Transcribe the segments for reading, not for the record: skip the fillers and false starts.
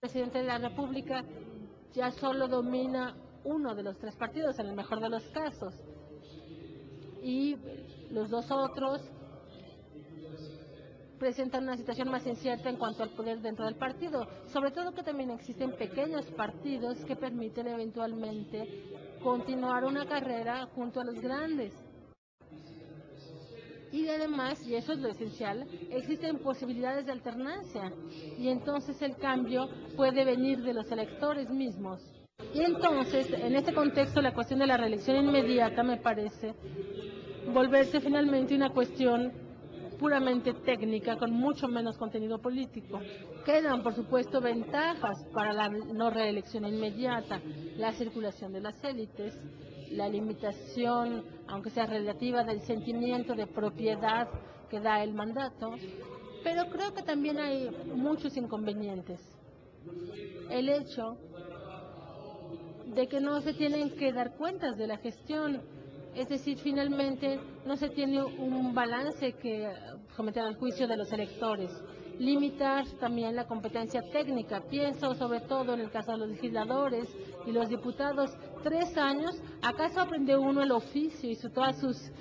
presidente de la República ya solo domina uno de los tres partidos, en el mejor de los casos, y los dos otros presentan una situación más incierta en cuanto al poder dentro del partido, sobre todo que también existen pequeños partidos que permiten eventualmente continuar una carrera junto a los grandes. Y además, y eso es lo esencial, existen posibilidades de alternancia y entonces el cambio puede venir de los electores mismos. Y entonces, en este contexto, la cuestión de la reelección inmediata me parece volverse finalmente una cuestión puramente técnica con mucho menos contenido político. Quedan, por supuesto, ventajas para la no reelección inmediata, la circulación de las élites, la limitación, aunque sea relativa, del sentimiento de propiedad que da el mandato, pero creo que también hay muchos inconvenientes. El hecho de que no se tienen que dar cuentas de la gestión, es decir, finalmente no se tiene un balance que someter al juicio de los electores. Limitar también la competencia técnica, pienso sobre todo en el caso de los legisladores y los diputados. 3 años, ¿acaso aprende uno el oficio y todos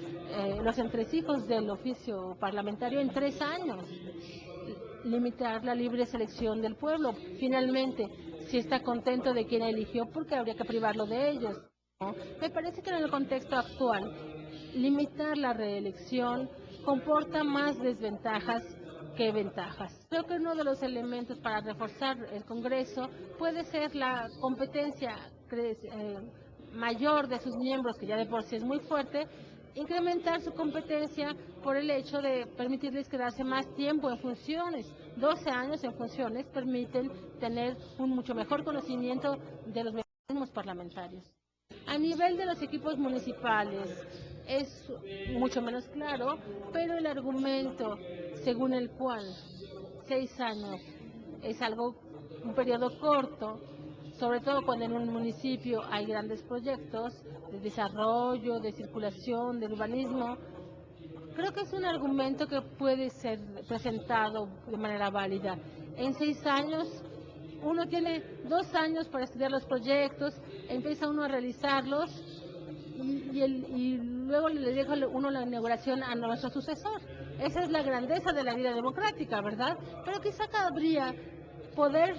los entresijos del oficio parlamentario en 3 años? Limitar la libre selección del pueblo. Finalmente, si está contento de quien eligió, porque habría que privarlo de ellos, ¿no? Me parece que en el contexto actual, limitar la reelección comporta más desventajas que ventajas. Creo que uno de los elementos para reforzar el Congreso puede ser la competencia mayor de sus miembros, que ya de por sí es muy fuerte, incrementar su competencia por el hecho de permitirles quedarse más tiempo en funciones. 12 años en funciones permiten tener un mucho mejor conocimiento de los mecanismos parlamentarios. A nivel de los equipos municipales es mucho menos claro, pero el argumento según el cual 6 años es un periodo corto, sobre todo cuando en un municipio hay grandes proyectos de desarrollo, de circulación, de urbanismo, creo que es un argumento que puede ser presentado de manera válida. En 6 años, uno tiene 2 años para estudiar los proyectos, empieza uno a realizarlos y luego le deja uno la inauguración a nuestro sucesor. Esa es la grandeza de la vida democrática, ¿verdad? Pero quizá cabría poder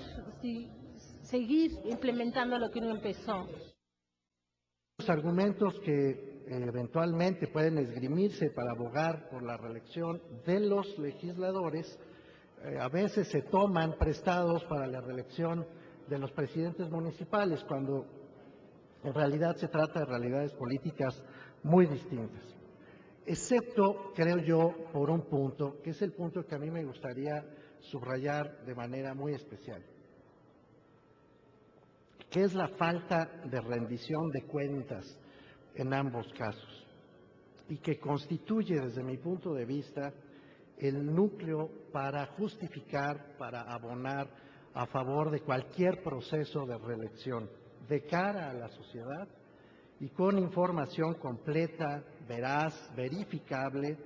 seguir implementando lo que uno empezó. Los argumentos que eventualmente pueden esgrimirse para abogar por la reelección de los legisladores a veces se toman prestados para la reelección de los presidentes municipales, cuando en realidad se trata de realidades políticas muy distintas. Excepto, creo yo, por un punto, que es el punto que a mí me gustaría subrayar de manera muy especial, que es la falta de rendición de cuentas en ambos casos, y que constituye, desde mi punto de vista, el núcleo para justificar, para abonar a favor de cualquier proceso de reelección de cara a la sociedad y con información completa, veraz, verificable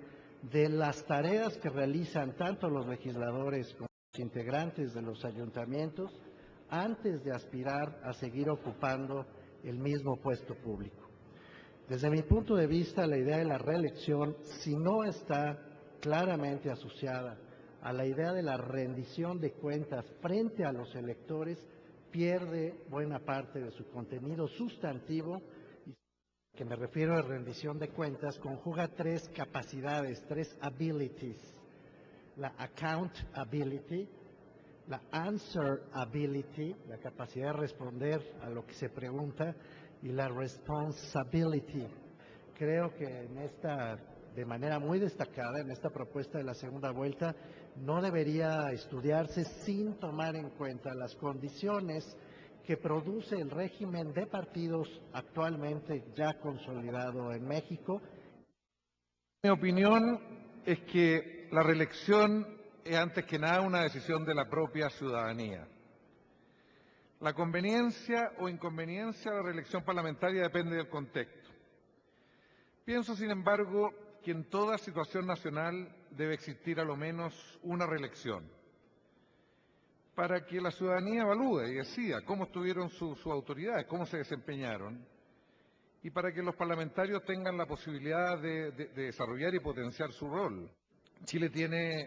de las tareas que realizan tanto los legisladores como los integrantes de los ayuntamientos antes de aspirar a seguir ocupando el mismo puesto público. Desde mi punto de vista, la idea de la reelección, si no está claramente asociada a la idea de la rendición de cuentas frente a los electores, pierde buena parte de su contenido sustantivo, y que me refiero a rendición de cuentas, conjuga 3 capacidades, 3 abilities: la accountability, la answerability, la capacidad de responder a lo que se pregunta, y la responsibility. Creo que de manera muy destacada, en esta propuesta de la segunda vuelta, no debería estudiarse sin tomar en cuenta las condiciones que produce el régimen de partidos actualmente ya consolidado en México. Mi opinión es que la reelección es antes que nada una decisión de la propia ciudadanía. La conveniencia o inconveniencia de la reelección parlamentaria depende del contexto. Pienso, sin embargo, que en toda situación nacional debe existir a lo menos una reelección. para que la ciudadanía evalúe y decida cómo estuvieron sus autoridades, cómo se desempeñaron, y para que los parlamentarios tengan la posibilidad de desarrollar y potenciar su rol. Chile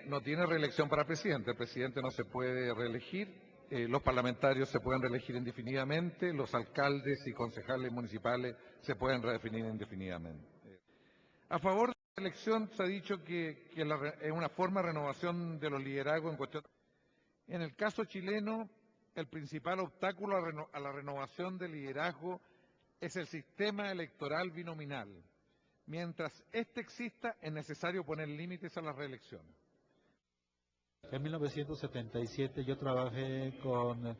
no tiene reelección para presidente, el presidente no se puede reelegir, los parlamentarios se pueden reelegir indefinidamente, los alcaldes y concejales municipales se pueden redefinir indefinidamente. A favor de la elección se ha dicho que es una forma de renovación de los liderazgos en cuestión. En el caso chileno, el principal obstáculo a la renovación del liderazgo es el sistema electoral binominal. Mientras este exista, es necesario poner límites a las reelecciones. En 1977 yo trabajé con el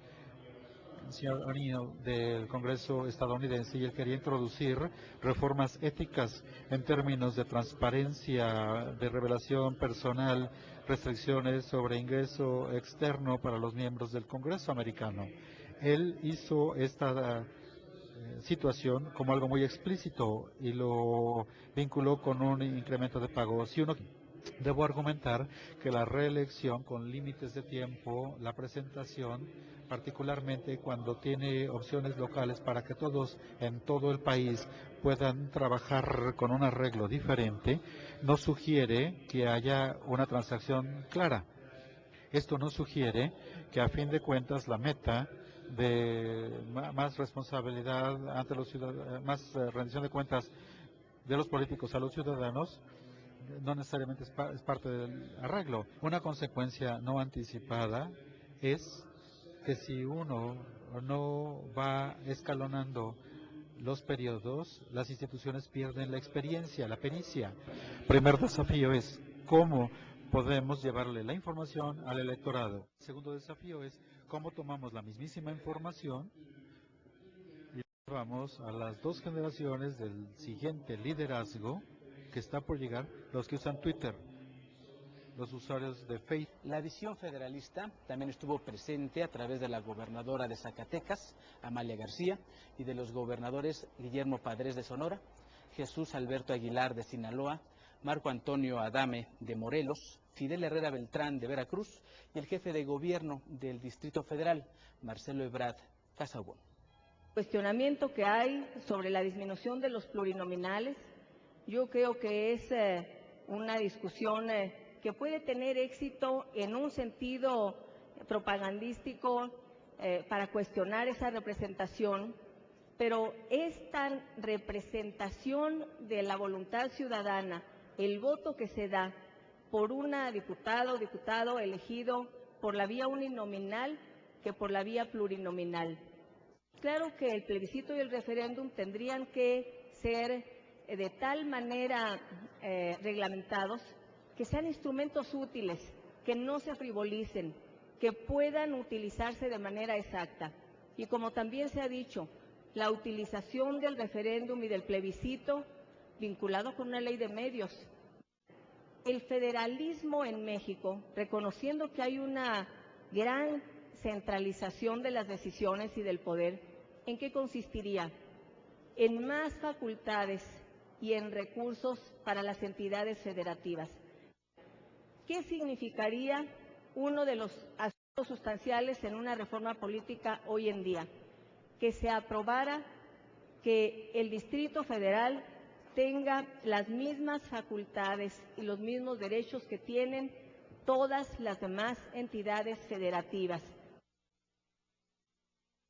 señor O'Neill del Congreso estadounidense y él quería introducir reformas éticas en términos de transparencia, de revelación personal, restricciones sobre ingreso externo para los miembros del Congreso americano. Él hizo esta situación como algo muy explícito y lo vinculó con un incremento de pago. Debo argumentar que la reelección con límites de tiempo, la presentación, particularmente cuando tiene opciones locales para que todos en todo el país puedan trabajar con un arreglo diferente, no sugiere que haya una transacción clara. Esto no sugiere que a fin de cuentas la meta de más responsabilidad ante los ciudadanos, más rendición de cuentas de los políticos a los ciudadanos, no necesariamente es parte del arreglo. Una consecuencia no anticipada es que si uno no va escalonando los periodos, las instituciones pierden la experiencia, la pericia. Primer desafío es cómo podemos llevarle la información al electorado. Segundo desafío es cómo tomamos la mismísima información y llevamos a las dos generaciones del siguiente liderazgo que está por llegar, los que usan Twitter, los usuarios de Facebook. La visión federalista también estuvo presente a través de la gobernadora de Zacatecas, Amalia García, y de los gobernadores Guillermo Padres de Sonora, Jesús Alberto Aguilar de Sinaloa, Marco Antonio Adame de Morelos, Fidel Herrera Beltrán de Veracruz y el jefe de gobierno del Distrito Federal, Marcelo Ebrard Casaubon. Cuestionamiento que hay sobre la disminución de los plurinominales, yo creo que es una discusión que puede tener éxito en un sentido propagandístico para cuestionar esa representación, pero esta representación de la voluntad ciudadana, el voto que se da por una diputada o diputado elegido por la vía uninominal que por la vía plurinominal. Claro que el plebiscito y el referéndum tendrían que ser de tal manera reglamentados que sean instrumentos útiles, que no se frivolicen, que puedan utilizarse de manera exacta. Y como también se ha dicho, la utilización del referéndum y del plebiscito vinculado con una ley de medios. El federalismo en México, reconociendo que hay una gran centralización de las decisiones y del poder, ¿en qué consistiría? En más facultades y en recursos para las entidades federativas. ¿Qué significaría uno de los aspectos sustanciales en una reforma política hoy en día? Que se aprobara que el Distrito Federal tenga las mismas facultades y los mismos derechos que tienen todas las demás entidades federativas.